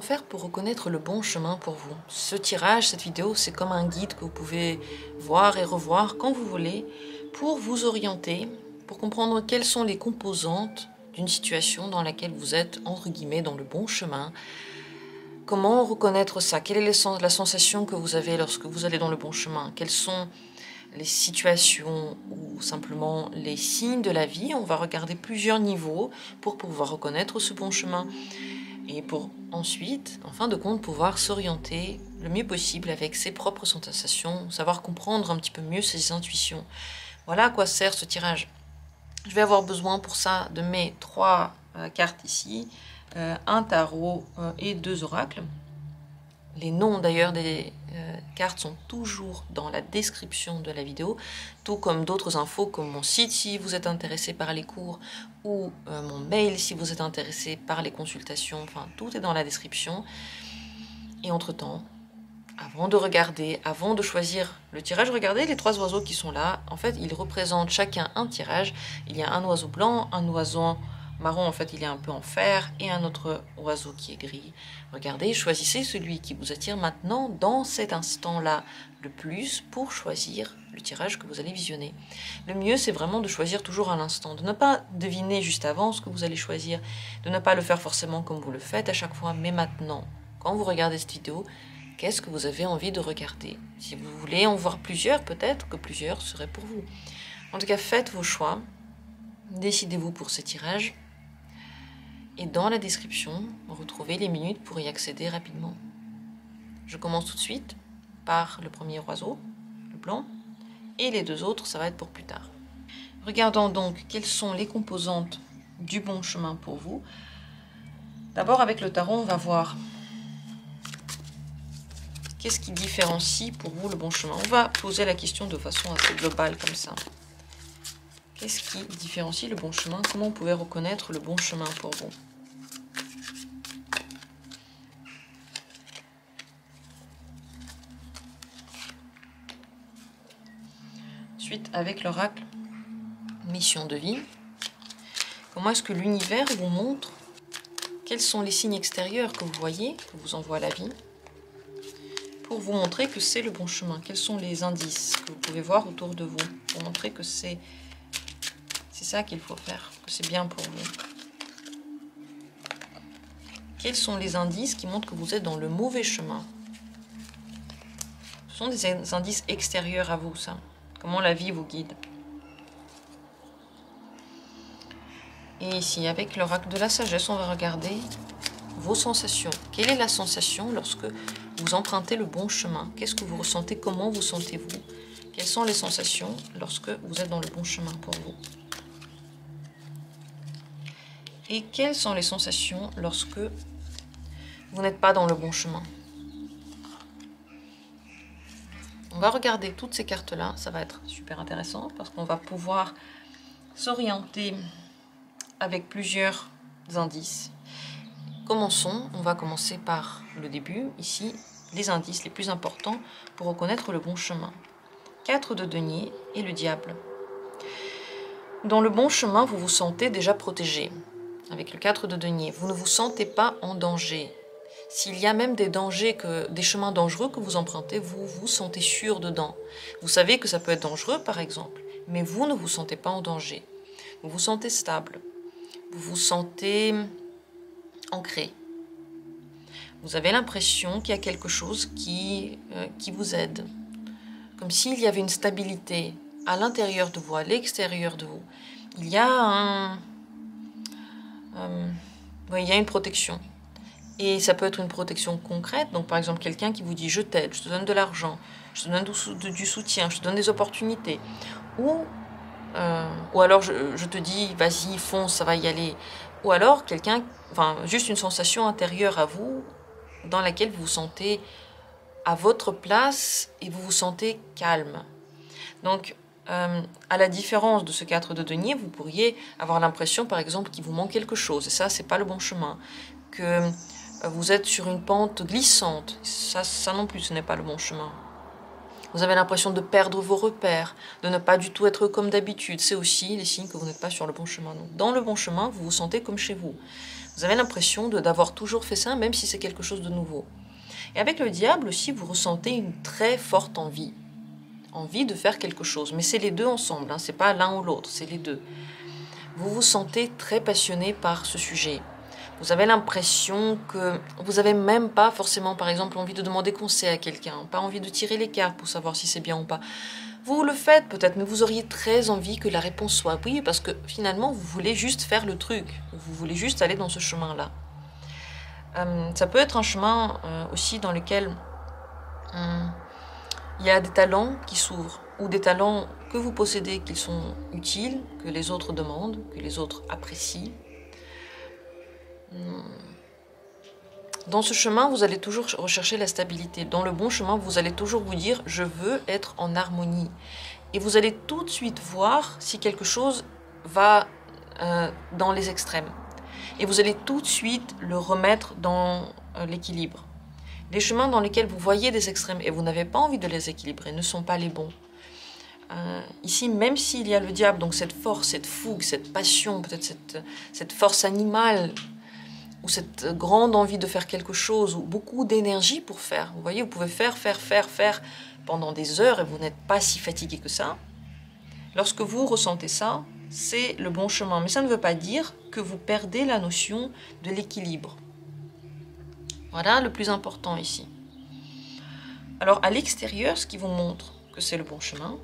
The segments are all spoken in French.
Comment faire pour reconnaître le bon chemin pour vous? Ce tirage, cette vidéo, c'est comme un guide que vous pouvez voir et revoir quand vous voulez pour vous orienter, pour comprendre quelles sont les composantes d'une situation dans laquelle vous êtes, entre guillemets, dans le bon chemin. Comment reconnaître ça? Quelle est la sensation que vous avez lorsque vous allez dans le bon chemin? Quelles sont les situations ou simplement les signes de la vie? On va regarder plusieurs niveaux pour pouvoir reconnaître ce bon chemin. Et pour ensuite, en fin de compte, pouvoir s'orienter le mieux possible avec ses propres sensations, savoir comprendre un petit peu mieux ses intuitions. Voilà à quoi sert ce tirage. Je vais avoir besoin pour ça de mes 3 cartes ici, un tarot et 2 oracles. Les noms d'ailleurs des cartes sont toujours dans la description de la vidéo, tout comme d'autres infos comme mon site si vous êtes intéressé par les cours ou mon mail si vous êtes intéressé par les consultations, enfin tout est dans la description. Et entre-temps, avant de regarder, avant de choisir le tirage, regardez les 3 oiseaux qui sont là. En fait, ils représentent chacun un tirage. Il y a un oiseau blanc, un oiseau marron, en fait il est un peu en fer, et un autre oiseau qui est gris. Regardez, choisissez celui qui vous attire maintenant, dans cet instant-là, le plus, pour choisir le tirage que vous allez visionner. Le mieux, c'est vraiment de choisir toujours à l'instant, de ne pas deviner juste avant ce que vous allez choisir, de ne pas le faire forcément comme vous le faites à chaque fois, mais maintenant, quand vous regardez cette vidéo, qu'est-ce que vous avez envie de regarder? Si vous voulez en voir plusieurs, peut-être que plusieurs seraient pour vous. En tout cas, faites vos choix, décidez-vous pour ce tirage. Et dans la description, retrouvez les minutes pour y accéder rapidement. Je commence tout de suite par le premier oiseau, le blanc, et les 2 autres, ça va être pour plus tard. Regardons donc quelles sont les composantes du bon chemin pour vous. D'abord, avec le tarot, on va voir qu'est-ce qui différencie pour vous le bon chemin. On va poser la question de façon assez globale comme ça. Qu'est-ce qui différencie le bon chemin? Comment vous pouvez reconnaître le bon chemin pour vous? Ensuite, avec l'oracle, mission de vie. Comment est-ce que l'univers vous montre? Quels sont les signes extérieurs que vous voyez, que vous envoie la vie, pour vous montrer que c'est le bon chemin? Quels sont les indices que vous pouvez voir autour de vous, pour montrer que c'est ça qu'il faut faire, que c'est bien pour vous? Quels sont les indices qui montrent que vous êtes dans le mauvais chemin? Ce sont des indices extérieurs à vous, ça. Comment la vie vous guide. Et ici, avec l'oracle de la sagesse, on va regarder vos sensations. Quelle est la sensation lorsque vous empruntez le bon chemin? Qu'est-ce que vous ressentez? Comment vous sentez-vous? Quelles sont les sensations lorsque vous êtes dans le bon chemin pour vous? Et quelles sont les sensations lorsque vous n'êtes pas dans le bon chemin? On va regarder toutes ces cartes-là, ça va être super intéressant parce qu'on va pouvoir s'orienter avec plusieurs indices. Commençons, on va commencer par le début, ici, les indices les plus importants pour reconnaître le bon chemin. 4 de denier et le diable. Dans le bon chemin, vous vous sentez déjà protégé. Avec le 4 de denier, vous ne vous sentez pas en danger. S'il y a même des dangers, des chemins dangereux que vous empruntez, vous vous sentez sûr dedans. Vous savez que ça peut être dangereux, par exemple, mais vous ne vous sentez pas en danger. Vous vous sentez stable. Vous vous sentez ancré. Vous avez l'impression qu'il y a quelque chose qui vous aide. Comme s'il y avait une stabilité à l'intérieur de vous, à l'extérieur de vous. Il y a une protection. Et ça peut être une protection concrète. Donc, par exemple, quelqu'un qui vous dit « je t'aide, je te donne de l'argent, je te donne du soutien, je te donne des opportunités. » Ou alors, je te dis « vas-y, fonce, ça va y aller. » Ou alors, juste une sensation intérieure à vous dans laquelle vous vous sentez à votre place et vous vous sentez calme. Donc, à la différence de ce 4 de denier, vous pourriez avoir l'impression, par exemple, qu'il vous manque quelque chose. Et ça, c'est pas le bon chemin. Que vous êtes sur une pente glissante. Ça non plus, ce n'est pas le bon chemin. Vous avez l'impression de perdre vos repères, de ne pas du tout être comme d'habitude. C'est aussi les signes que vous n'êtes pas sur le bon chemin. Donc, dans le bon chemin, vous vous sentez comme chez vous. Vous avez l'impression d'avoir toujours fait ça, même si c'est quelque chose de nouveau. Et avec le diable aussi, vous ressentez une très forte envie. Envie de faire quelque chose. Mais c'est les deux ensemble, hein, c'est pas l'un ou l'autre, c'est les deux. Vous vous sentez très passionné par ce sujet. Vous avez l'impression que vous n'avez même pas forcément, par exemple, envie de demander conseil à quelqu'un, pas envie de tirer les cartes pour savoir si c'est bien ou pas. Vous le faites peut-être, mais vous auriez très envie que la réponse soit oui, parce que finalement, vous voulez juste faire le truc. Vous voulez juste aller dans ce chemin-là. Ça peut être un chemin aussi dans lequel il y a des talents qui s'ouvrent, ou des talents que vous possédez, qui sont utiles, que les autres demandent, que les autres apprécient. Dans ce chemin, vous allez toujours rechercher la stabilité. Dans le bon chemin, vous allez toujours vous dire « je veux être en harmonie ». Et vous allez tout de suite voir si quelque chose va dans les extrêmes. Et vous allez tout de suite le remettre dans l'équilibre. Les chemins dans lesquels vous voyez des extrêmes et vous n'avez pas envie de les équilibrer ne sont pas les bons. Ici, même s'il y a le diable, donc cette force, cette fougue, cette passion, peut-être cette force animale, ou cette grande envie de faire quelque chose, ou beaucoup d'énergie pour faire. Vous voyez, vous pouvez faire pendant des heures et vous n'êtes pas si fatigué que ça. Lorsque vous ressentez ça, c'est le bon chemin. Mais ça ne veut pas dire que vous perdez la notion de l'équilibre. Voilà le plus important ici. Alors, à l'extérieur, ce qui vous montre que c'est le bon chemin,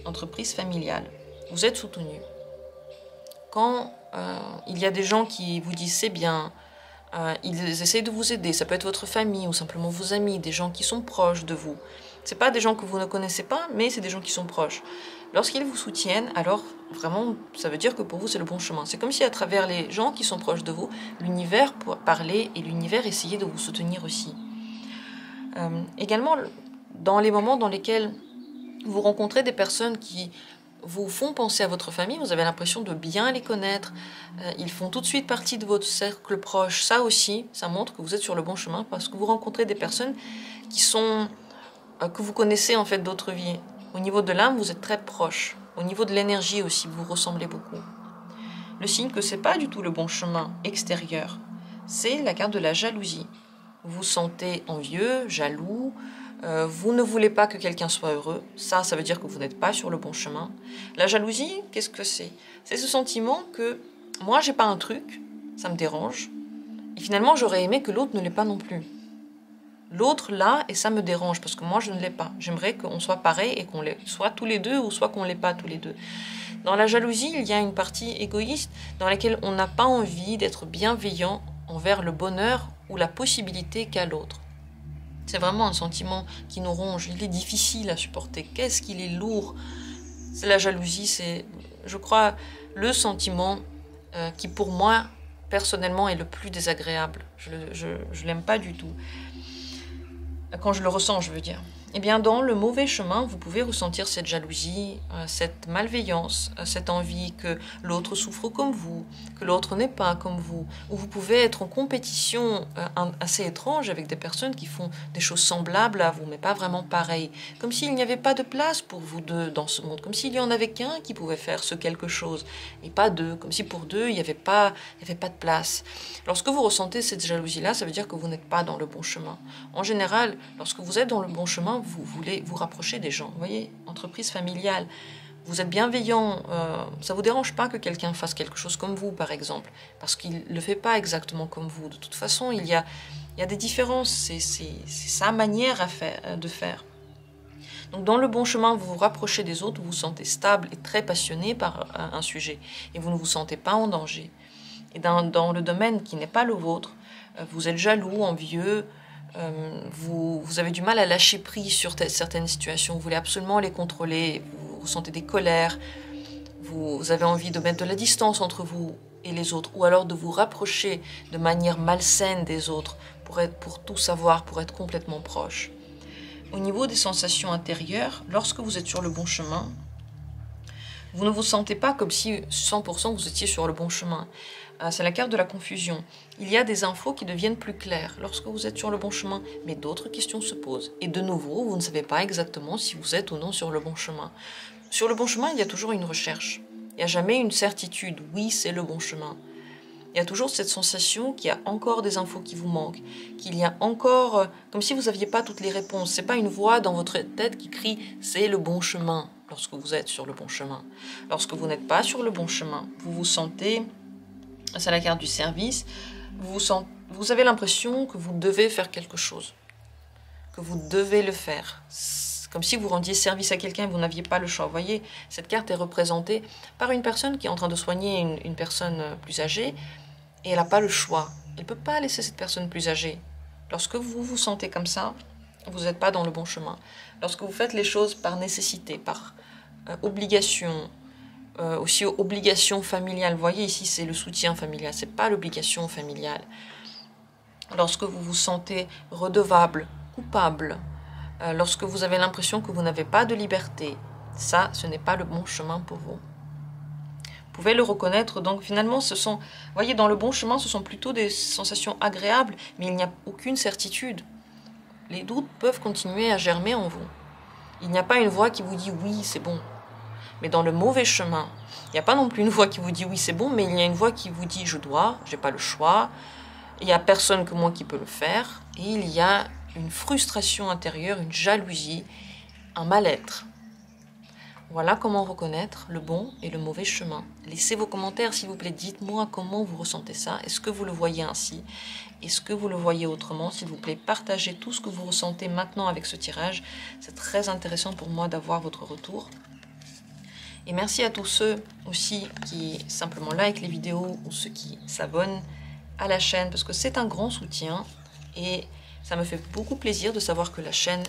entreprise familiale, vous êtes soutenu. Quand il y a des gens qui vous disent c'est bien, ils essayent de vous aider, ça peut être votre famille ou simplement vos amis, des gens qui sont proches de vous. Ce n'est pas des gens que vous ne connaissez pas, mais c'est des gens qui sont proches. Lorsqu'ils vous soutiennent, alors vraiment, ça veut dire que pour vous, c'est le bon chemin. C'est comme si à travers les gens qui sont proches de vous, l'univers parlait et l'univers essayait de vous soutenir aussi. Également, dans les moments dans lesquels vous rencontrez des personnes qui vous font penser à votre famille, vous avez l'impression de bien les connaître, ils font tout de suite partie de votre cercle proche. Ça aussi, ça montre que vous êtes sur le bon chemin parce que vous rencontrez des personnes qui sont, que vous connaissez en fait d'autres vies. Au niveau de l'âme, vous êtes très proche. Au niveau de l'énergie aussi, vous ressemblez beaucoup. Le signe que ce n'est pas du tout le bon chemin extérieur, c'est la carte de la jalousie. Vous vous sentez envieux, jaloux, vous ne voulez pas que quelqu'un soit heureux. Ça veut dire que vous n'êtes pas sur le bon chemin. La jalousie, qu'est-ce que c'est? C'est ce sentiment que moi, j'ai pas un truc, ça me dérange, et finalement, j'aurais aimé que l'autre ne l'ait pas non plus. L'autre l'a et ça me dérange parce que moi, je ne l'ai pas. J'aimerais qu'on soit pareil et qu'on l'ait soit tous les deux ou soit qu'on ne l'ait pas tous les deux. Dans la jalousie, il y a une partie égoïste dans laquelle on n'a pas envie d'être bienveillant envers le bonheur ou la possibilité qu'a l'autre. C'est vraiment un sentiment qui nous ronge. Il est difficile à supporter. Qu'est-ce qu'il est lourd? C'est la jalousie, c'est, je crois, le sentiment qui, pour moi, personnellement, est le plus désagréable. Je l'aime pas du tout. Quand je le ressens, je veux dire. Eh bien, dans le mauvais chemin, vous pouvez ressentir cette jalousie, cette malveillance, cette envie que l'autre souffre comme vous, que l'autre n'est pas comme vous, ou vous pouvez être en compétition assez étrange avec des personnes qui font des choses semblables à vous, mais pas vraiment pareilles, comme s'il n'y avait pas de place pour vous deux dans ce monde, comme s'il y en avait qu'un qui pouvait faire ce quelque chose, et pas deux, comme si pour deux, il n'y avait pas de place. Lorsque vous ressentez cette jalousie-là, ça veut dire que vous n'êtes pas dans le bon chemin. En général, lorsque vous êtes dans le bon chemin, vous voulez vous rapprocher des gens. Vous voyez, entreprise familiale, vous êtes bienveillant, ça ne vous dérange pas que quelqu'un fasse quelque chose comme vous, par exemple, parce qu'il ne le fait pas exactement comme vous. De toute façon, il y a des différences, c'est sa manière de faire. Donc dans le bon chemin, vous vous rapprochez des autres, vous vous sentez stable et très passionné par un sujet, et vous ne vous sentez pas en danger. Et dans le domaine qui n'est pas le vôtre, vous êtes jaloux, envieux, vous avez du mal à lâcher prise sur certaines situations, vous voulez absolument les contrôler, vous ressentez des colères, vous avez envie de mettre de la distance entre vous et les autres, ou alors de vous rapprocher de manière malsaine des autres, pour tout savoir, pour être complètement proche. Au niveau des sensations intérieures, lorsque vous êtes sur le bon chemin, vous ne vous sentez pas comme si 100% vous étiez sur le bon chemin. C'est la carte de la confusion. Il y a des infos qui deviennent plus claires lorsque vous êtes sur le bon chemin, mais d'autres questions se posent. Et de nouveau, vous ne savez pas exactement si vous êtes ou non sur le bon chemin. Sur le bon chemin, il y a toujours une recherche. Il n'y a jamais une certitude. Oui, c'est le bon chemin. Il il y a toujours cette sensation qu'il y a encore des infos qui vous manquent, qu'il y a encore, comme si vous n'aviez pas toutes les réponses. Ce n'est pas une voix dans votre tête qui crie « c'est le bon chemin » lorsque vous êtes sur le bon chemin. Lorsque vous n'êtes pas sur le bon chemin, vous vous sentez, c'est la carte du service, vous avez l'impression que vous devez faire quelque chose, que vous devez le faire. Comme si vous rendiez service à quelqu'un et vous n'aviez pas le choix. Vous voyez, cette carte est représentée par une personne qui est en train de soigner une personne plus âgée et elle n'a pas le choix. Elle ne peut pas laisser cette personne plus âgée. Lorsque vous vous sentez comme ça, vous n'êtes pas dans le bon chemin. Lorsque vous faites les choses par nécessité, par obligation, aussi obligation familiale. Vous voyez ici, c'est le soutien familial, ce n'est pas l'obligation familiale. Lorsque vous vous sentez redevable, coupable, lorsque vous avez l'impression que vous n'avez pas de liberté, ça, ce n'est pas le bon chemin pour vous. Vous pouvez le reconnaître, donc finalement, vous voyez, dans le bon chemin, ce sont plutôt des sensations agréables, mais il n'y a aucune certitude. Les doutes peuvent continuer à germer en vous. Il n'y a pas une voix qui vous dit « oui, c'est bon ». Mais dans le mauvais chemin, il n'y a pas non plus une voix qui vous dit « oui, c'est bon », mais il y a une voix qui vous dit « je dois, j'ai pas le choix ». Il n'y a personne que moi qui peut le faire. Et il y a une frustration intérieure, une jalousie, un mal-être. Voilà comment reconnaître le bon et le mauvais chemin. Laissez vos commentaires, s'il vous plaît. Dites-moi comment vous ressentez ça. Est-ce que vous le voyez ainsi? Est-ce que vous le voyez autrement? S'il vous plaît, partagez tout ce que vous ressentez maintenant avec ce tirage. C'est très intéressant pour moi d'avoir votre retour. Et merci à tous ceux aussi qui simplement like les vidéos ou ceux qui s'abonnent à la chaîne parce que c'est un grand soutien et ça me fait beaucoup plaisir de savoir que la chaîne,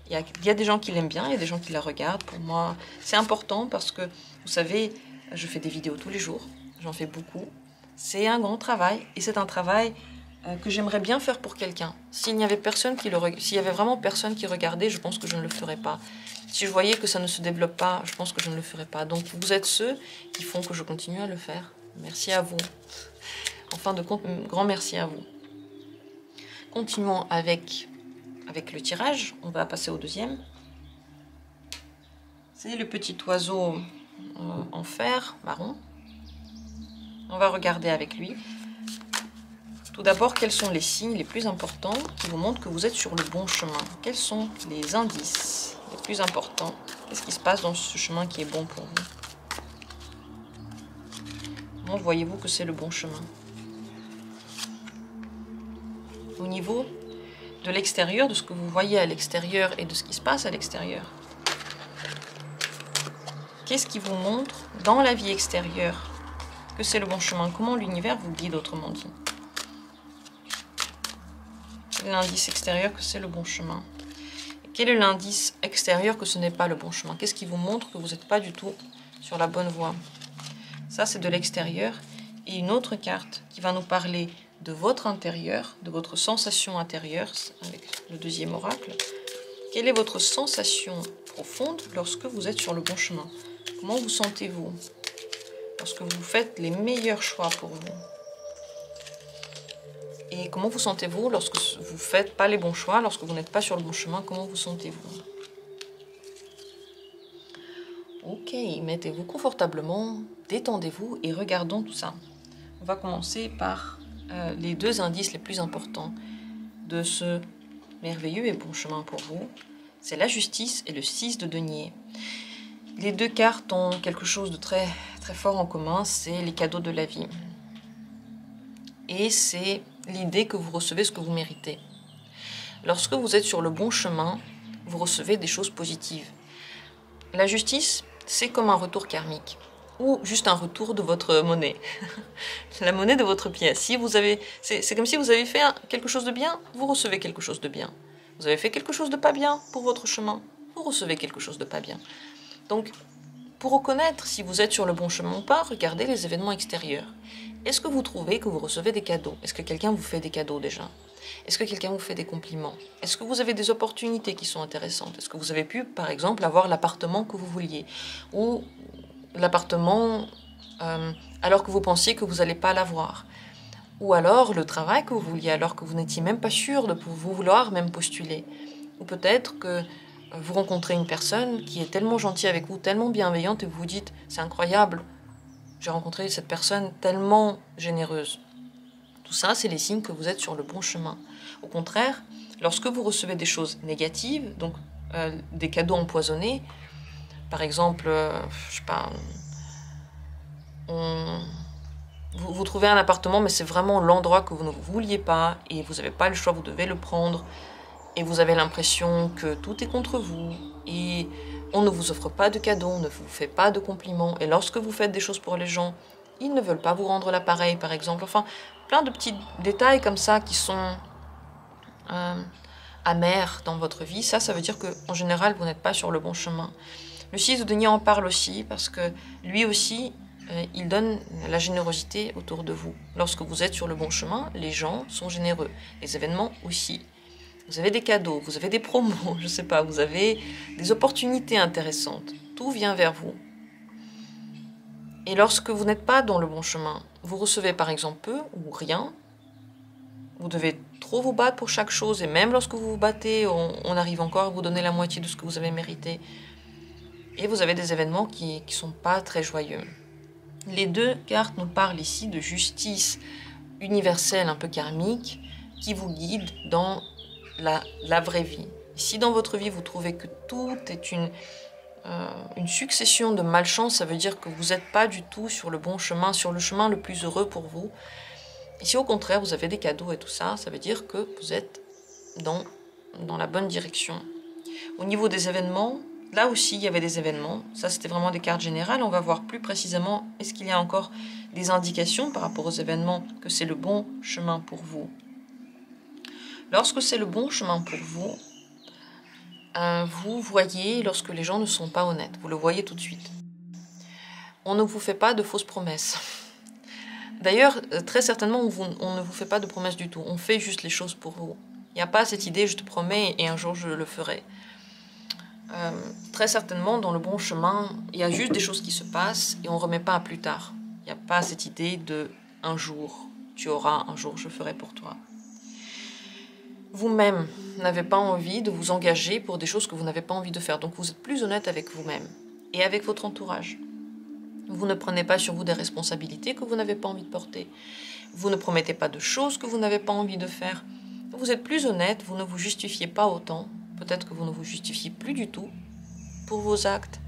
il y a des gens qui l'aiment bien, il y a des gens qui la regardent. Pour moi, c'est important parce que, vous savez, je fais des vidéos tous les jours, j'en fais beaucoup. C'est un grand travail et c'est un travail que j'aimerais bien faire pour quelqu'un. S'il y avait vraiment personne qui regardait, je pense que je ne le ferais pas. Si je voyais que ça ne se développe pas, je pense que je ne le ferais pas. Donc vous êtes ceux qui font que je continue à le faire. Merci à vous. En fin de compte, grand merci à vous. Continuons avec le tirage. On va passer au deuxième. C'est le petit oiseau en fer marron. On va regarder avec lui. Tout d'abord, quels sont les signes les plus importants qui vous montrent que vous êtes sur le bon chemin? Quels sont les indices les plus importants? Qu'est-ce qui se passe dans ce chemin qui est bon pour vous? Comment voyez-vous que c'est le bon chemin? Au niveau de l'extérieur, de ce que vous voyez à l'extérieur et de ce qui se passe à l'extérieur. Qu'est-ce qui vous montre dans la vie extérieure que c'est le bon chemin? Comment l'univers vous guide, autrement dit? Quel est l'indice extérieur que c'est le bon chemin? Et quel est l'indice extérieur que ce n'est pas le bon chemin? Qu'est-ce qui vous montre que vous n'êtes pas du tout sur la bonne voie? Ça, c'est de l'extérieur. Et une autre carte qui va nous parler de votre intérieur, de votre sensation intérieure, avec le deuxième oracle. Quelle est votre sensation profonde lorsque vous êtes sur le bon chemin? Comment vous sentez-vous lorsque vous faites les meilleurs choix pour vous? Et comment vous sentez-vous lorsque vous ne faites pas les bons choix, lorsque vous n'êtes pas sur le bon chemin? Comment vous sentez-vous? Ok, mettez-vous confortablement, détendez-vous et regardons tout ça. On va commencer par les deux indices les plus importants de ce merveilleux et bon chemin pour vous. C'est la justice et le 6 de denier. Les deux cartes ont quelque chose de très, très fort en commun, c'est les cadeaux de la vie. Et c'est l'idée que vous recevez ce que vous méritez. Lorsque vous êtes sur le bon chemin, vous recevez des choses positives. La justice, c'est comme un retour karmique, ou juste un retour de votre monnaie. La monnaie de votre pièce. Si vous avez, c'est comme si vous avez fait quelque chose de bien, vous recevez quelque chose de bien. Vous avez fait quelque chose de pas bien pour votre chemin, vous recevez quelque chose de pas bien. Donc, pour reconnaître si vous êtes sur le bon chemin ou pas, regardez les événements extérieurs. Est-ce que vous trouvez que vous recevez des cadeaux? Est-ce que quelqu'un vous fait des cadeaux déjà? Est-ce que quelqu'un vous fait des compliments? Est-ce que vous avez des opportunités qui sont intéressantes? Est-ce que vous avez pu, par exemple, avoir l'appartement que vous vouliez? Ou l'appartement alors que vous pensiez que vous n'allez pas l'avoir? Ou alors le travail que vous vouliez alors que vous n'étiez même pas sûr de vouloir même postuler? Ou peut-être que vous rencontrez une personne qui est tellement gentille avec vous, tellement bienveillante, et vous vous dites, c'est incroyable, j'ai rencontré cette personne tellement généreuse. Tout ça, c'est les signes que vous êtes sur le bon chemin. Au contraire, lorsque vous recevez des choses négatives, donc des cadeaux empoisonnés, par exemple, je sais pas, vous trouvez un appartement, mais c'est vraiment l'endroit que vous ne vouliez pas, et vous n'avez pas le choix, vous devez le prendre, et vous avez l'impression que tout est contre vous, et on ne vous offre pas de cadeaux, on ne vous fait pas de compliments, et lorsque vous faites des choses pour les gens, ils ne veulent pas vous rendre l'appareil, par exemple. Enfin, plein de petits détails comme ça qui sont amers dans votre vie. Ça veut dire qu'en général, vous n'êtes pas sur le bon chemin. Le 6 de denier en parle aussi, parce que lui aussi, il donne la générosité autour de vous. Lorsque vous êtes sur le bon chemin, les gens sont généreux. Les événements aussi. Vous avez des cadeaux, vous avez des promos, je sais pas, vous avez des opportunités intéressantes. Tout vient vers vous. Et lorsque vous n'êtes pas dans le bon chemin, vous recevez par exemple peu ou rien. Vous devez trop vous battre pour chaque chose. Et même lorsque vous vous battez, on arrive encore à vous donner la moitié de ce que vous avez mérité. Et vous avez des événements qui ne sont pas très joyeux. Les deux cartes nous parlent ici de justice universelle, un peu karmique, qui vous guide dans la vraie vie. Si dans votre vie, vous trouvez que tout est une succession de malchance, ça veut dire que vous n'êtes pas du tout sur le bon chemin, sur le chemin le plus heureux pour vous. Et si au contraire, vous avez des cadeaux et tout ça, ça veut dire que vous êtes dans la bonne direction. Au niveau des événements, là aussi, il y avait des événements. Ça, c'était vraiment des cartes générales. On va voir plus précisément, est-ce qu'il y a encore des indications par rapport aux événements que c'est le bon chemin pour vous. Lorsque c'est le bon chemin pour vous, vous voyez lorsque les gens ne sont pas honnêtes. Vous le voyez tout de suite. On ne vous fait pas de fausses promesses. D'ailleurs, très certainement, on ne vous fait pas de promesses du tout. On fait juste les choses pour vous. Il n'y a pas cette idée, je te promets, et un jour je le ferai. Très certainement, dans le bon chemin, il y a juste des choses qui se passent et on ne remet pas à plus tard. Il n'y a pas cette idée de un jour, tu auras, un jour je ferai pour toi. Vous-même n'avez pas envie de vous engager pour des choses que vous n'avez pas envie de faire. Donc vous êtes plus honnête avec vous-même et avec votre entourage. Vous ne prenez pas sur vous des responsabilités que vous n'avez pas envie de porter. Vous ne promettez pas de choses que vous n'avez pas envie de faire. Vous êtes plus honnête, vous ne vous justifiez pas autant. Peut-être que vous ne vous justifiez plus du tout pour vos actes.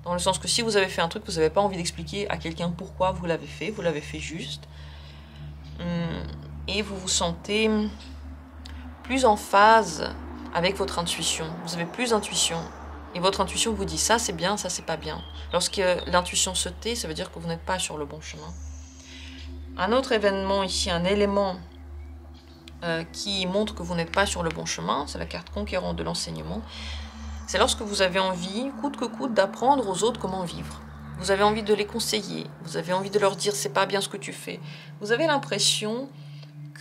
Dans le sens que si vous avez fait un truc, vous n'avez pas envie d'expliquer à quelqu'un pourquoi vous l'avez fait juste. Et vous vous sentez plus en phase avec votre intuition. Vous avez plus d'intuition. Et votre intuition vous dit ça c'est bien, ça c'est pas bien. Lorsque l'intuition se tait, ça veut dire que vous n'êtes pas sur le bon chemin. Un autre événement ici, un élément qui montre que vous n'êtes pas sur le bon chemin, c'est la carte conquérant de l'enseignement. C'est lorsque vous avez envie, coûte que coûte, d'apprendre aux autres comment vivre. Vous avez envie de les conseiller, vous avez envie de leur dire c'est pas bien ce que tu fais. Vous avez l'impression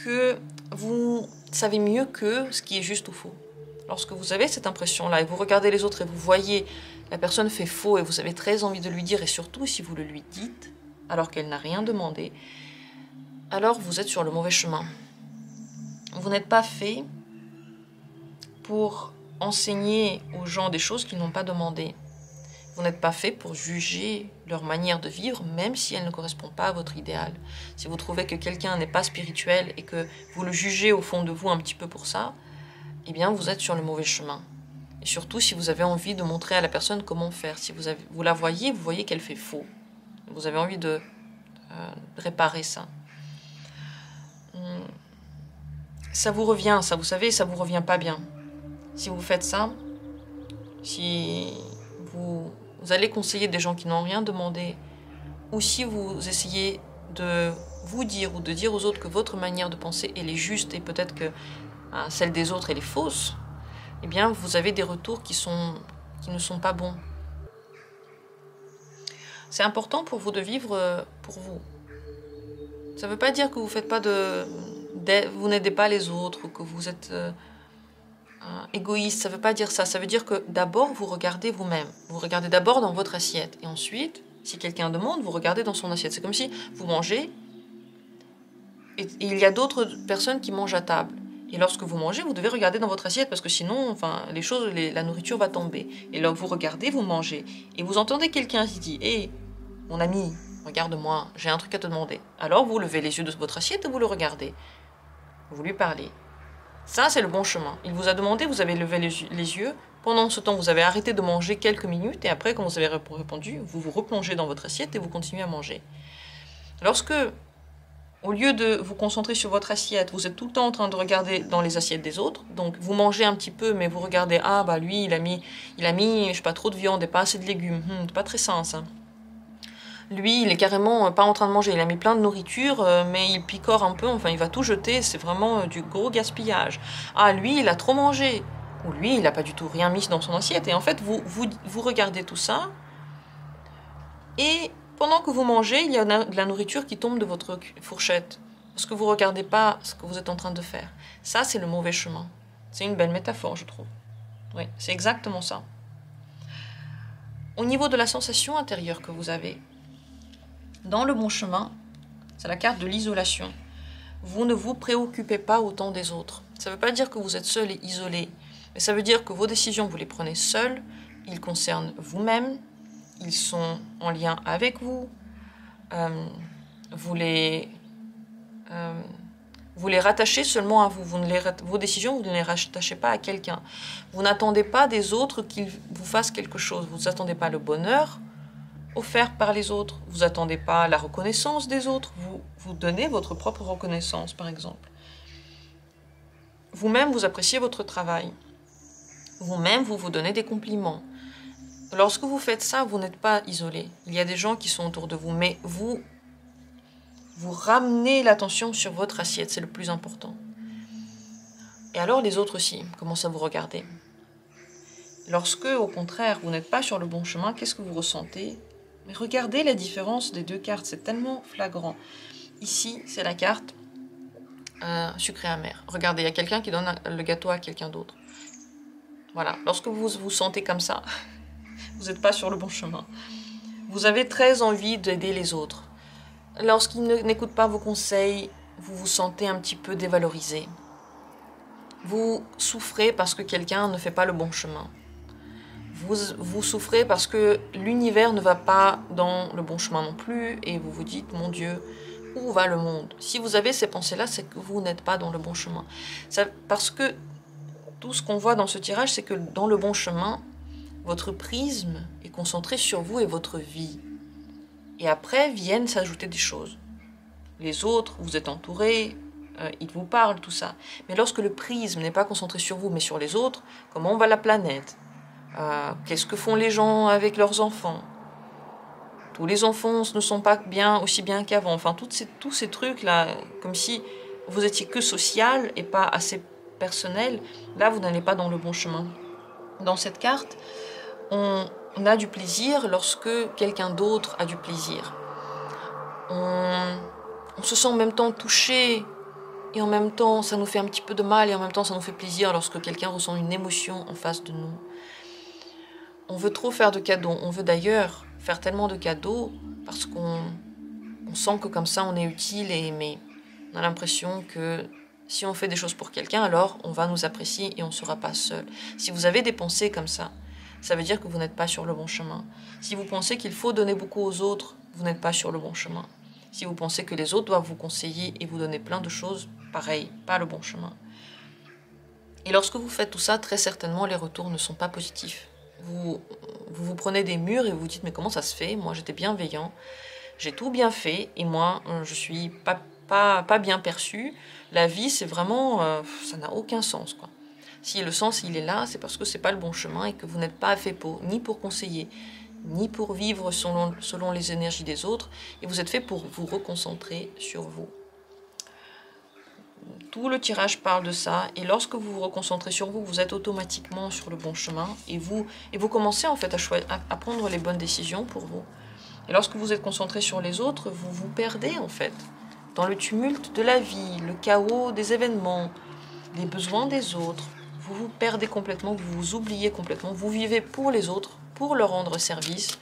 que vous savez mieux que ce qui est juste ou faux. Lorsque vous avez cette impression-là et vous regardez les autres et vous voyez la personne fait faux et vous avez très envie de lui dire, et surtout si vous le lui dites alors qu'elle n'a rien demandé, alors vous êtes sur le mauvais chemin. Vous n'êtes pas fait pour enseigner aux gens des choses qu'ils n'ont pas demandées. Vous n'êtes pas fait pour juger leur manière de vivre, même si elle ne correspond pas à votre idéal. Si vous trouvez que quelqu'un n'est pas spirituel et que vous le jugez au fond de vous un petit peu pour ça, eh bien vous êtes sur le mauvais chemin. Et surtout si vous avez envie de montrer à la personne comment faire. Si vous la voyez, vous voyez qu'elle fait faux. Vous avez envie de réparer ça. Ça vous revient, ça vous savez, ça vous revient pas bien. Si vous faites ça, si vous allez conseiller des gens qui n'ont rien demandé, ou si vous essayez de vous dire ou de dire aux autres que votre manière de penser elle est juste et peut-être que celle des autres elle est fausse, eh bien vous avez des retours qui ne sont pas bons. C'est important pour vous de vivre pour vous. Ça ne veut pas dire que vous faites pas vous n'aidez pas les autres ou que vous êtes égoïste. Ça ne veut pas dire ça. Ça veut dire que d'abord vous regardez vous-même. Vous regardez d'abord dans votre assiette et ensuite, si quelqu'un demande, vous regardez dans son assiette. C'est comme si vous mangez et il y a d'autres personnes qui mangent à table. Et lorsque vous mangez, vous devez regarder dans votre assiette parce que sinon, la nourriture va tomber. Et là, vous regardez, vous mangez. Et vous entendez quelqu'un qui dit « Hé, mon ami, regarde-moi, j'ai un truc à te demander. Alors vous levez les yeux de votre assiette et vous le regardez. Vous lui parlez. Ça, c'est le bon chemin. Il vous a demandé, vous avez levé les yeux. Pendant ce temps, vous avez arrêté de manger quelques minutes et après, quand vous avez répondu, vous vous replongez dans votre assiette et vous continuez à manger. Lorsque, au lieu de vous concentrer sur votre assiette, vous êtes tout le temps en train de regarder dans les assiettes des autres, donc vous mangez un petit peu, mais vous regardez, ah bah lui, il a mis, je sais pas, trop de viande et pas assez de légumes. C'est pas très sain, ça. Lui, il est carrément pas en train de manger, il a mis plein de nourriture, mais il picore un peu, enfin il va tout jeter, c'est vraiment du gros gaspillage. Ah, lui, il a trop mangé. Ou lui, il n'a pas du tout rien mis dans son assiette. Et en fait, vous regardez tout ça, et pendant que vous mangez, il y a de la nourriture qui tombe de votre fourchette. Parce que vous ne regardez pas ce que vous êtes en train de faire. Ça, c'est le mauvais chemin. C'est une belle métaphore, je trouve. Oui, c'est exactement ça. Au niveau de la sensation intérieure que vous avez, dans le bon chemin, c'est la carte de l'isolation. Vous ne vous préoccupez pas autant des autres. Ça ne veut pas dire que vous êtes seul et isolé, mais ça veut dire que vos décisions, vous les prenez seuls, ils concernent vous-même, ils sont en lien avec vous, vous les rattachez seulement à vous. Vos décisions, vous ne les rattachez pas à quelqu'un. Vous n'attendez pas des autres qu'ils vous fassent quelque chose. Vous n'attendez pas le bonheur offert par les autres. Vous n'attendez pas la reconnaissance des autres. Vous donnez votre propre reconnaissance, par exemple. Vous-même, vous appréciez votre travail. Vous-même, vous vous donnez des compliments. Lorsque vous faites ça, vous n'êtes pas isolé. Il y a des gens qui sont autour de vous, mais vous ramenez l'attention sur votre assiette, c'est le plus important. Et alors les autres aussi, commencent à vous regarder. Lorsque, au contraire, vous n'êtes pas sur le bon chemin, qu'est-ce que vous ressentez? Mais regardez la différence des deux cartes, c'est tellement flagrant. Ici, c'est la carte sucré amer. Regardez, il y a quelqu'un qui donne le gâteau à quelqu'un d'autre. Voilà, lorsque vous vous sentez comme ça, vous n'êtes pas sur le bon chemin. Vous avez très envie d'aider les autres. Lorsqu'ils n'écoutent pas vos conseils, vous vous sentez un petit peu dévalorisé. Vous souffrez parce que quelqu'un ne fait pas le bon chemin. Vous souffrez parce que l'univers ne va pas dans le bon chemin non plus et vous vous dites, mon Dieu, où va le monde? Si vous avez ces pensées-là, c'est que vous n'êtes pas dans le bon chemin. Parce que tout ce qu'on voit dans ce tirage, c'est que dans le bon chemin, votre prisme est concentré sur vous et votre vie. Et après viennent s'ajouter des choses. Les autres, vous êtes entourés, ils vous parlent, tout ça. Mais lorsque le prisme n'est pas concentré sur vous, mais sur les autres, comment va la planète? Qu'est-ce que font les gens avec leurs enfants? Tous les enfants ne sont pas aussi bien qu'avant. Enfin, tous ces trucs-là, comme si vous étiez que social et pas assez personnel, là, vous n'allez pas dans le bon chemin. Dans cette carte, on a du plaisir lorsque quelqu'un d'autre a du plaisir. On se sent en même temps touché et en même temps ça nous fait un petit peu de mal et en même temps ça nous fait plaisir lorsque quelqu'un ressent une émotion en face de nous. On veut trop faire de cadeaux. On veut d'ailleurs faire tellement de cadeaux parce qu'on sent que comme ça on est utile et aimé. On a l'impression que si on fait des choses pour quelqu'un, alors on va nous apprécier et on ne sera pas seul. Si vous avez des pensées comme ça veut dire que vous n'êtes pas sur le bon chemin. Si vous pensez qu'il faut donner beaucoup aux autres, vous n'êtes pas sur le bon chemin. Si vous pensez que les autres doivent vous conseiller et vous donner plein de choses, pareil, pas le bon chemin. Et lorsque vous faites tout ça, très certainement, les retours ne sont pas positifs. Vous prenez des murs et vous vous dites, mais comment ça se fait? Moi, j'étais bienveillant, j'ai tout bien fait, et moi, je suis pas bien perçu. La vie, c'est vraiment... ça n'a aucun sens, quoi. Si le sens, il est là, c'est parce que c'est pas le bon chemin et que vous n'êtes pas fait ni pour conseiller, ni pour vivre selon les énergies des autres, et vous êtes fait pour vous reconcentrer sur vous. Tout le tirage parle de ça, et lorsque vous vous reconcentrez sur vous, vous êtes automatiquement sur le bon chemin, et vous commencez en fait à prendre les bonnes décisions pour vous. Et lorsque vous êtes concentré sur les autres, vous vous perdez en fait, dans le tumulte de la vie, le chaos des événements, les besoins des autres. Vous vous perdez complètement, vous vous oubliez complètement, vous vivez pour les autres, pour leur rendre service,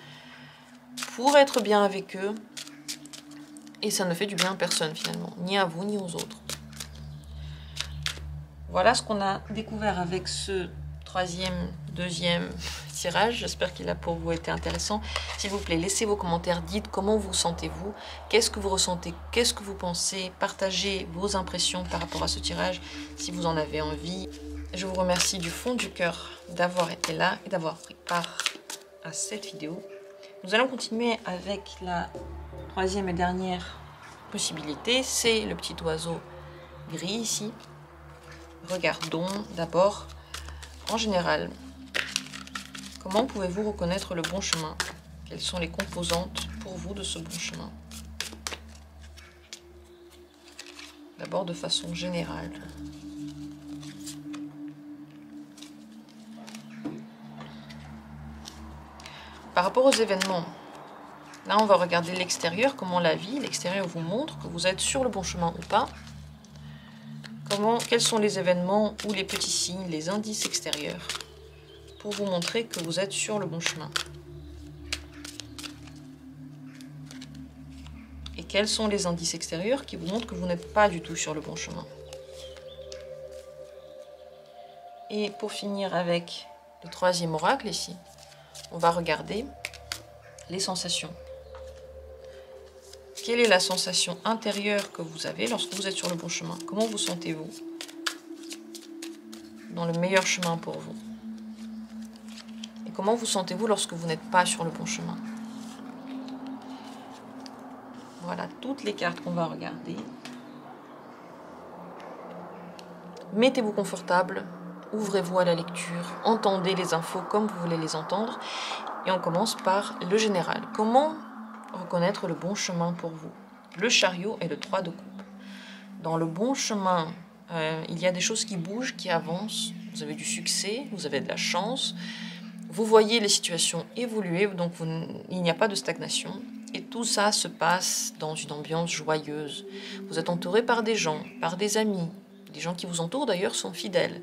pour être bien avec eux, et ça ne fait du bien à personne finalement, ni à vous ni aux autres. Voilà ce qu'on a découvert avec ce deuxième tirage. J'espère qu'il a pour vous été intéressant. S'il vous plaît, laissez vos commentaires, dites comment vous sentez-vous, qu'est-ce que vous ressentez, qu'est-ce que vous pensez, partagez vos impressions par rapport à ce tirage si vous en avez envie. Je vous remercie du fond du cœur d'avoir été là et d'avoir pris part à cette vidéo. Nous allons continuer avec la troisième et dernière possibilité, c'est le petit oiseau gris ici. Regardons d'abord, en général, comment pouvez-vous reconnaître le bon chemin? Quelles sont les composantes pour vous de ce bon chemin? D'abord de façon générale. Par rapport aux événements, là on va regarder l'extérieur, comment la vie, l'extérieur vous montre que vous êtes sur le bon chemin ou pas. Quels sont les événements ou les petits signes, les indices extérieurs pour vous montrer que vous êtes sur le bon chemin. Et quels sont les indices extérieurs qui vous montrent que vous n'êtes pas du tout sur le bon chemin. Et pour finir avec le troisième oracle ici, on va regarder les sensations. Quelle est la sensation intérieure que vous avez lorsque vous êtes sur le bon chemin? Comment vous sentez-vous dans le meilleur chemin pour vous? Et comment vous sentez-vous lorsque vous n'êtes pas sur le bon chemin? Voilà toutes les cartes qu'on va regarder. Mettez-vous confortable, ouvrez-vous à la lecture, entendez les infos comme vous voulez les entendre. Et on commence par le général. Comment reconnaître le bon chemin pour vous? Le chariot et le 3 de coupe. Dans le bon chemin, il y a des choses qui bougent, qui avancent. Vous avez du succès, vous avez de la chance. Vous voyez les situations évoluer, donc il n'y a pas de stagnation. Et tout ça se passe dans une ambiance joyeuse. Vous êtes entouré par des gens, par des amis. Les gens qui vous entourent d'ailleurs sont fidèles.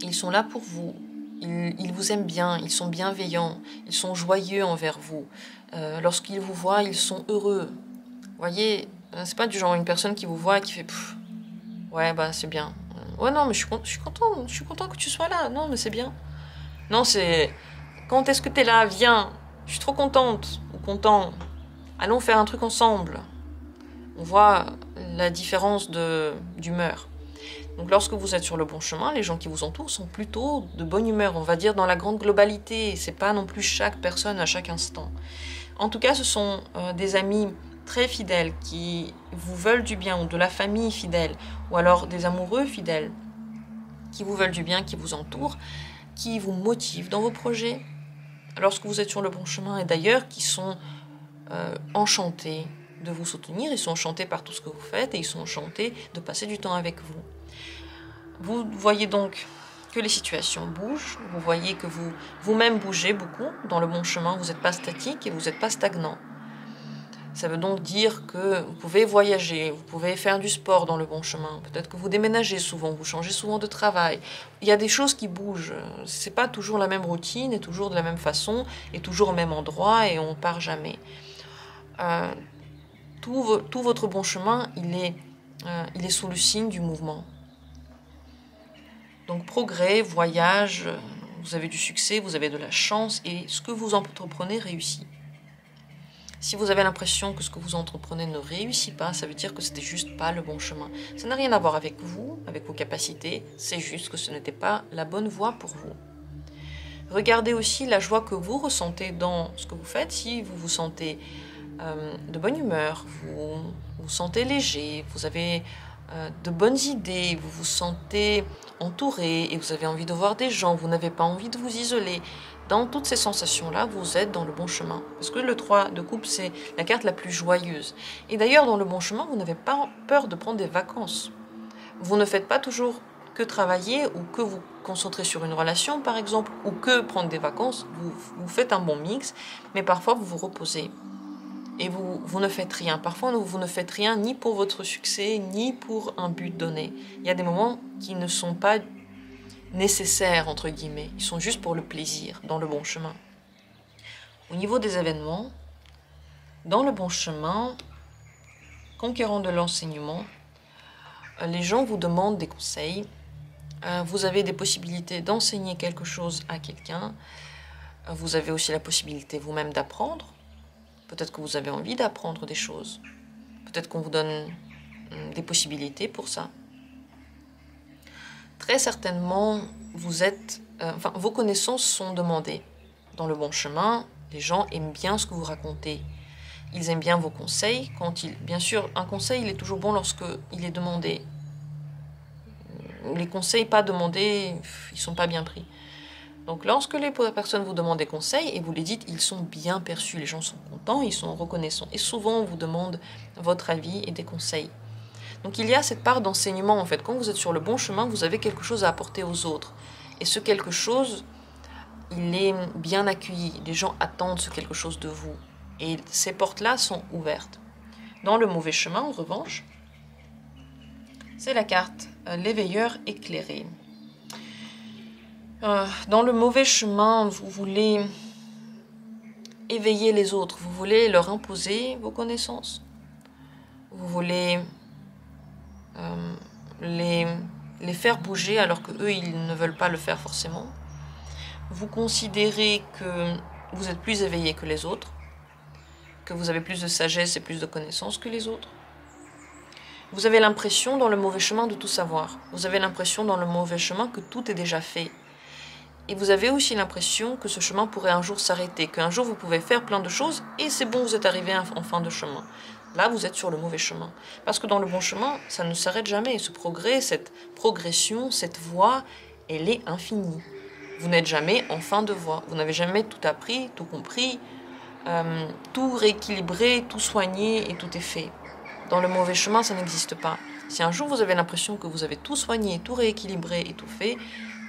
Ils sont là pour vous. Ils vous aiment bien, ils sont bienveillants, ils sont joyeux envers vous. Lorsqu'ils vous voient, ils sont heureux. Vous voyez, c'est pas du genre une personne qui vous voit et qui fait « ouais, bah c'est bien. Ouais, non, mais je suis content que tu sois là. Non, mais c'est bien. Non, c'est quand est-ce que tu es là? Viens. Je suis trop contente ou content. Allons faire un truc ensemble. » On voit la différence d'humeur. Donc lorsque vous êtes sur le bon chemin, les gens qui vous entourent sont plutôt de bonne humeur, on va dire dans la grande globalité. C'est pas non plus chaque personne à chaque instant. En tout cas, ce sont des amis très fidèles qui vous veulent du bien, ou de la famille fidèle, ou alors des amoureux fidèles qui vous veulent du bien, qui vous entourent, qui vous motivent dans vos projets lorsque vous êtes sur le bon chemin, et d'ailleurs qui sont enchantés de vous soutenir, ils sont enchantés par tout ce que vous faites et ils sont enchantés de passer du temps avec vous. Vous voyez donc que les situations bougent, vous voyez que vous-même bougez beaucoup dans le bon chemin, vous n'êtes pas statique et vous n'êtes pas stagnant. Ça veut donc dire que vous pouvez voyager, vous pouvez faire du sport dans le bon chemin, peut-être que vous déménagez souvent, vous changez souvent de travail. Il y a des choses qui bougent, c'est pas toujours la même routine et toujours de la même façon et toujours au même endroit et on ne part jamais. Tout votre bon chemin, il est sous le signe du mouvement. Donc progrès, voyage, vous avez du succès, vous avez de la chance et ce que vous entreprenez réussit. Si vous avez l'impression que ce que vous entreprenez ne réussit pas, ça veut dire que c'était juste pas le bon chemin. Ça n'a rien à voir avec vous, avec vos capacités, c'est juste que ce n'était pas la bonne voie pour vous. Regardez aussi la joie que vous ressentez dans ce que vous faites. Si vous vous sentez de bonne humeur, vous vous sentez léger, vous avez de bonnes idées, vous vous sentez entouré et vous avez envie de voir des gens, vous n'avez pas envie de vous isoler. Dans toutes ces sensations-là, vous êtes dans le bon chemin. Parce que le 3 de coupe, c'est la carte la plus joyeuse. Et d'ailleurs, dans le bon chemin, vous n'avez pas peur de prendre des vacances. Vous ne faites pas toujours que travailler ou que vous concentrer sur une relation, par exemple, ou que prendre des vacances. Vous faites un bon mix, mais parfois vous vous reposez. Et vous ne faites rien. Parfois, vous ne faites rien ni pour votre succès, ni pour un but donné. Il y a des moments qui ne sont pas nécessaires, entre guillemets. Ils sont juste pour le plaisir, dans le bon chemin. Au niveau des événements, dans le bon chemin, conquérant de l'enseignement, les gens vous demandent des conseils. Vous avez des possibilités d'enseigner quelque chose à quelqu'un. Vous avez aussi la possibilité vous-même d'apprendre. Peut-être que vous avez envie d'apprendre des choses. Peut-être qu'on vous donne des possibilités pour ça. Très certainement, vos connaissances sont demandées. Dans le bon chemin, les gens aiment bien ce que vous racontez. Ils aiment bien vos conseils. Bien sûr, un conseil, il est toujours bon lorsqu'il est demandé. Les conseils pas demandés, ils sont pas bien pris. Donc lorsque les personnes vous demandent des conseils et vous les dites, ils sont bien perçus. Les gens sont contents, ils sont reconnaissants. Et souvent, on vous demande votre avis et des conseils. Donc il y a cette part d'enseignement en fait. Quand vous êtes sur le bon chemin, vous avez quelque chose à apporter aux autres. Et ce quelque chose, il est bien accueilli. Les gens attendent ce quelque chose de vous. Et ces portes-là sont ouvertes. Dans le mauvais chemin, en revanche, c'est la carte l'éveilleur éclairé. Dans le mauvais chemin, vous voulez éveiller les autres. Vous voulez leur imposer vos connaissances. Vous voulez les faire bouger alors que eux ils ne veulent pas le faire forcément. Vous considérez que vous êtes plus éveillé que les autres, que vous avez plus de sagesse et plus de connaissances que les autres. Vous avez l'impression dans le mauvais chemin de tout savoir. Vous avez l'impression dans le mauvais chemin que tout est déjà fait. Et vous avez aussi l'impression que ce chemin pourrait un jour s'arrêter, qu'un jour vous pouvez faire plein de choses et c'est bon, vous êtes arrivé en fin de chemin. Là, vous êtes sur le mauvais chemin. Parce que dans le bon chemin, ça ne s'arrête jamais. Ce progrès, cette progression, cette voie, elle est infinie. Vous n'êtes jamais en fin de voie. Vous n'avez jamais tout appris, tout compris, tout rééquilibré, tout soigné et tout est fait. Dans le mauvais chemin, ça n'existe pas. Si un jour vous avez l'impression que vous avez tout soigné, tout rééquilibré et tout fait,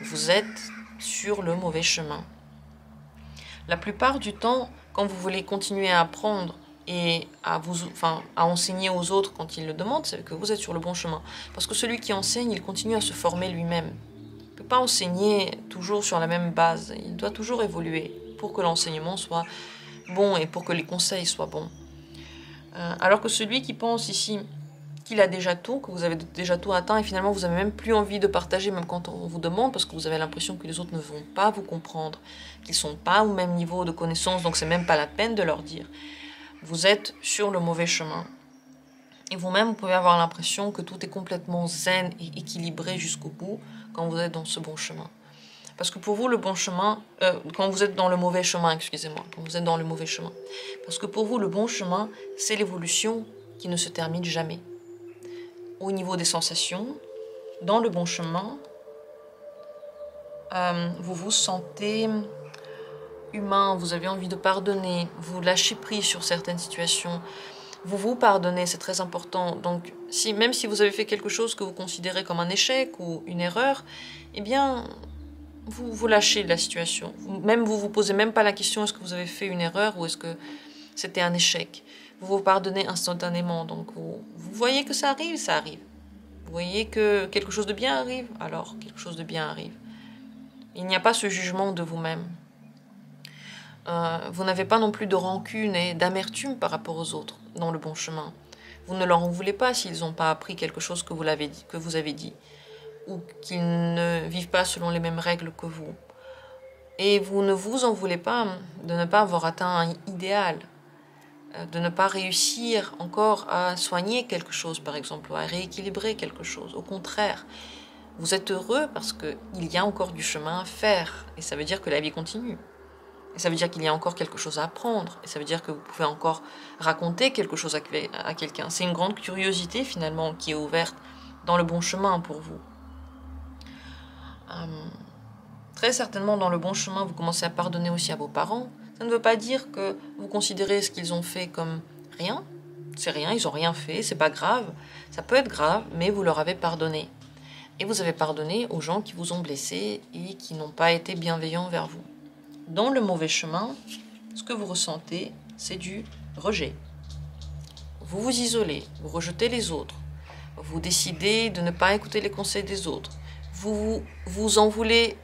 vous êtes sur le mauvais chemin. La plupart du temps, quand vous voulez continuer à apprendre et à enseigner aux autres quand ils le demandent, c'est que vous êtes sur le bon chemin. Parce que celui qui enseigne, il continue à se former lui-même. Il ne peut pas enseigner toujours sur la même base. Il doit toujours évoluer pour que l'enseignement soit bon et pour que les conseils soient bons. Alors que celui qui pense ici qu'il a déjà tout, que vous avez déjà tout atteint et finalement vous n'avez même plus envie de partager même quand on vous demande parce que vous avez l'impression que les autres ne vont pas vous comprendre, qu'ils ne sont pas au même niveau de connaissance, donc c'est même pas la peine de leur dire. Vous êtes sur le mauvais chemin. Et vous-même, vous pouvez avoir l'impression que tout est complètement zen et équilibré jusqu'au bout quand vous êtes dans ce bon chemin. Parce que pour vous, le bon chemin, quand vous êtes dans le mauvais chemin, excusez-moi, quand vous êtes dans le mauvais chemin. Parce que pour vous, le bon chemin, c'est l'évolution qui ne se termine jamais. Au niveau des sensations, dans le bon chemin, vous vous sentez humain, vous avez envie de pardonner, vous lâchez prise sur certaines situations, vous vous pardonnez, c'est très important. Donc, même si vous avez fait quelque chose que vous considérez comme un échec ou une erreur, eh bien, vous lâchez la situation. Vous posez même pas la question est-ce que vous avez fait une erreur ou est-ce que c'était un échec. Vous vous pardonnez instantanément. Donc, vous voyez que ça arrive, ça arrive. Vous voyez que quelque chose de bien arrive, alors quelque chose de bien arrive. Il n'y a pas ce jugement de vous-même. Vous n'avez pas non plus de rancune et d'amertume par rapport aux autres dans le bon chemin. Vous ne leur en voulez pas s'ils n'ont pas appris quelque chose que vous avez dit, ou qu'ils ne vivent pas selon les mêmes règles que vous. Et vous ne vous en voulez pas de ne pas avoir atteint un idéal, de ne pas réussir encore à soigner quelque chose, par exemple, ou à rééquilibrer quelque chose. Au contraire, vous êtes heureux parce qu'il y a encore du chemin à faire, et ça veut dire que la vie continue. Et ça veut dire qu'il y a encore quelque chose à apprendre. Et ça veut dire que vous pouvez encore raconter quelque chose à quelqu'un. C'est une grande curiosité, finalement, qui est ouverte dans le bon chemin pour vous. Très certainement, dans le bon chemin, vous commencez à pardonner aussi à vos parents. Ça ne veut pas dire que vous considérez ce qu'ils ont fait comme rien. C'est rien, ils n'ont rien fait, c'est pas grave. Ça peut être grave, mais vous leur avez pardonné. Et vous avez pardonné aux gens qui vous ont blessé et qui n'ont pas été bienveillants vers vous. Dans le mauvais chemin, ce que vous ressentez, c'est du rejet. Vous vous isolez, vous rejetez les autres, vous décidez de ne pas écouter les conseils des autres. Vous en voulez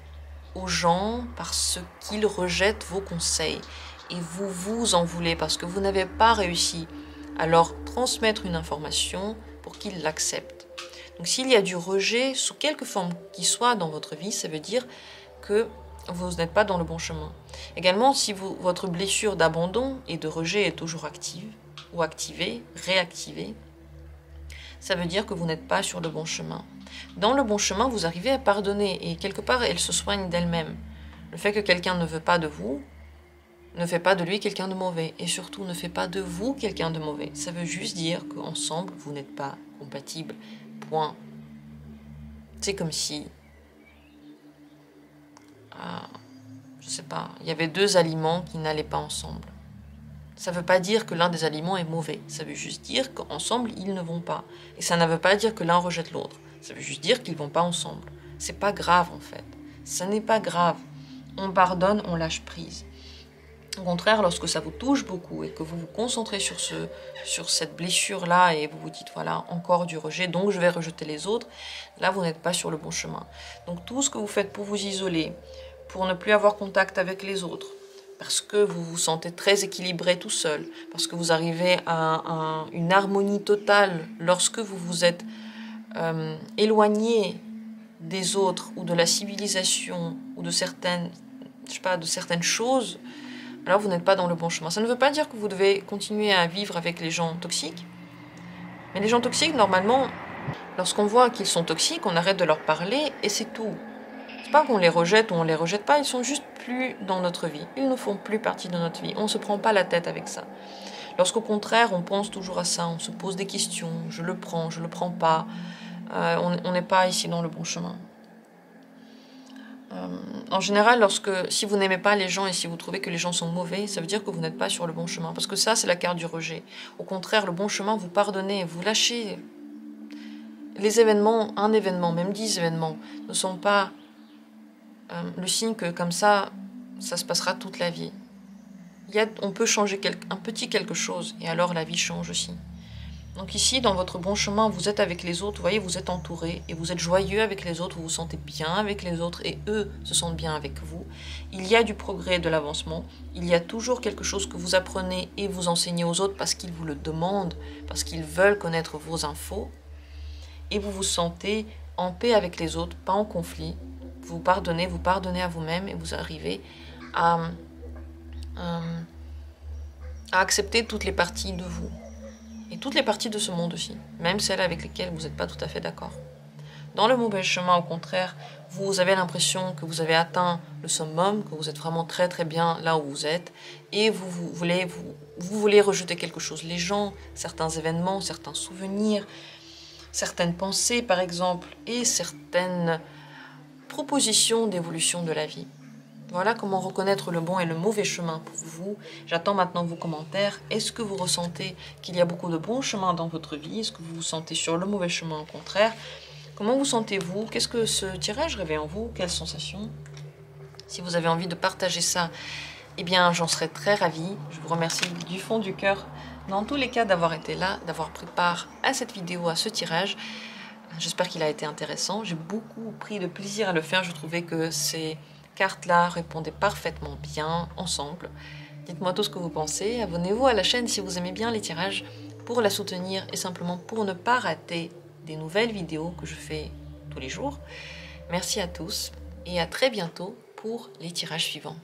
aux gens parce qu'ils rejettent vos conseils. Et vous vous en voulez parce que vous n'avez pas réussi à leur transmettre une information pour qu'ils l'acceptent. Donc s'il y a du rejet, sous quelque forme qu'il soit dans votre vie, ça veut dire que vous n'êtes pas dans le bon chemin. Également, si votre blessure d'abandon et de rejet est toujours active, ou activée, réactivée, ça veut dire que vous n'êtes pas sur le bon chemin. Dans le bon chemin, vous arrivez à pardonner et quelque part, elle se soigne d'elle-même. Le fait que quelqu'un ne veut pas de vous, ne fait pas de lui quelqu'un de mauvais. Et surtout, ne fait pas de vous quelqu'un de mauvais. Ça veut juste dire qu'ensemble, vous n'êtes pas compatibles. Point. C'est comme si... je sais pas, il y avait deux aliments qui n'allaient pas ensemble. Ça ne veut pas dire que l'un des aliments est mauvais. Ça veut juste dire qu'ensemble, ils ne vont pas. Et ça ne veut pas dire que l'un rejette l'autre. Ça veut juste dire qu'ils ne vont pas ensemble. C'est pas grave, en fait. Ça n'est pas grave. On pardonne, on lâche prise. Au contraire, lorsque ça vous touche beaucoup et que vous vous concentrez sur cette blessure-là et vous vous dites, voilà, encore du rejet, donc je vais rejeter les autres, là, vous n'êtes pas sur le bon chemin. Donc, tout ce que vous faites pour vous isoler, pour ne plus avoir contact avec les autres, parce que vous vous sentez très équilibré tout seul, parce que vous arrivez à une harmonie totale lorsque vous vous êtes éloigné des autres ou de la civilisation ou de certaines, je sais pas, de certaines choses, alors vous n'êtes pas dans le bon chemin. Ça ne veut pas dire que vous devez continuer à vivre avec les gens toxiques, mais les gens toxiques, normalement, lorsqu'on voit qu'ils sont toxiques, on arrête de leur parler et c'est tout. C'est pas qu'on les rejette ou on les rejette pas, ils sont juste plus dans notre vie. Ils ne font plus partie de notre vie. On ne se prend pas la tête avec ça. Lorsqu'au contraire, on pense toujours à ça, on se pose des questions, je le prends pas, on n'est pas ici dans le bon chemin. En général, si vous n'aimez pas les gens et si vous trouvez que les gens sont mauvais, ça veut dire que vous n'êtes pas sur le bon chemin. Parce que ça, c'est la carte du rejet. Au contraire, le bon chemin, vous pardonnez, vous lâchez. Les événements, un événement, même 10 événements, ne sont pas le signe que comme ça se passera toute la vie. On peut changer un petit quelque chose et alors la vie change aussi. Donc ici, dans votre bon chemin, vous êtes avec les autres, vous voyez, vous êtes entouré et vous êtes joyeux avec les autres, vous vous sentez bien avec les autres et eux se sentent bien avec vous. Il y a du progrès et de l'avancement. Il y a toujours quelque chose que vous apprenez et vous enseignez aux autres parce qu'ils vous le demandent, parce qu'ils veulent connaître vos infos. Et vous vous sentez en paix avec les autres, pas en conflit. Vous pardonnez à vous-même et vous arrivez à accepter toutes les parties de vous. Et toutes les parties de ce monde aussi, même celles avec lesquelles vous n'êtes pas tout à fait d'accord. Dans le mauvais chemin, au contraire, vous avez l'impression que vous avez atteint le summum, que vous êtes vraiment très très bien là où vous êtes, et vous voulez rejeter quelque chose. Les gens, certains événements, certains souvenirs, certaines pensées par exemple, et certaines propositions d'évolution de la vie. Voilà comment reconnaître le bon et le mauvais chemin pour vous. J'attends maintenant vos commentaires. Est-ce que vous ressentez qu'il y a beaucoup de bons chemins dans votre vie? Est-ce que vous vous sentez sur le mauvais chemin au contraire? Comment vous sentez-vous? Qu'est-ce que ce tirage réveille en vous? Quelles sensations? Si vous avez envie de partager ça, eh bien j'en serais très ravie. Je vous remercie du fond du cœur, dans tous les cas, d'avoir été là, d'avoir pris part à cette vidéo, à ce tirage. J'espère qu'il a été intéressant. J'ai beaucoup pris de plaisir à le faire. Je trouvais que ces cartes-là répondaient parfaitement bien ensemble. Dites-moi tout ce que vous pensez. Abonnez-vous à la chaîne si vous aimez bien les tirages pour la soutenir et simplement pour ne pas rater des nouvelles vidéos que je fais tous les jours. Merci à tous et à très bientôt pour les tirages suivants.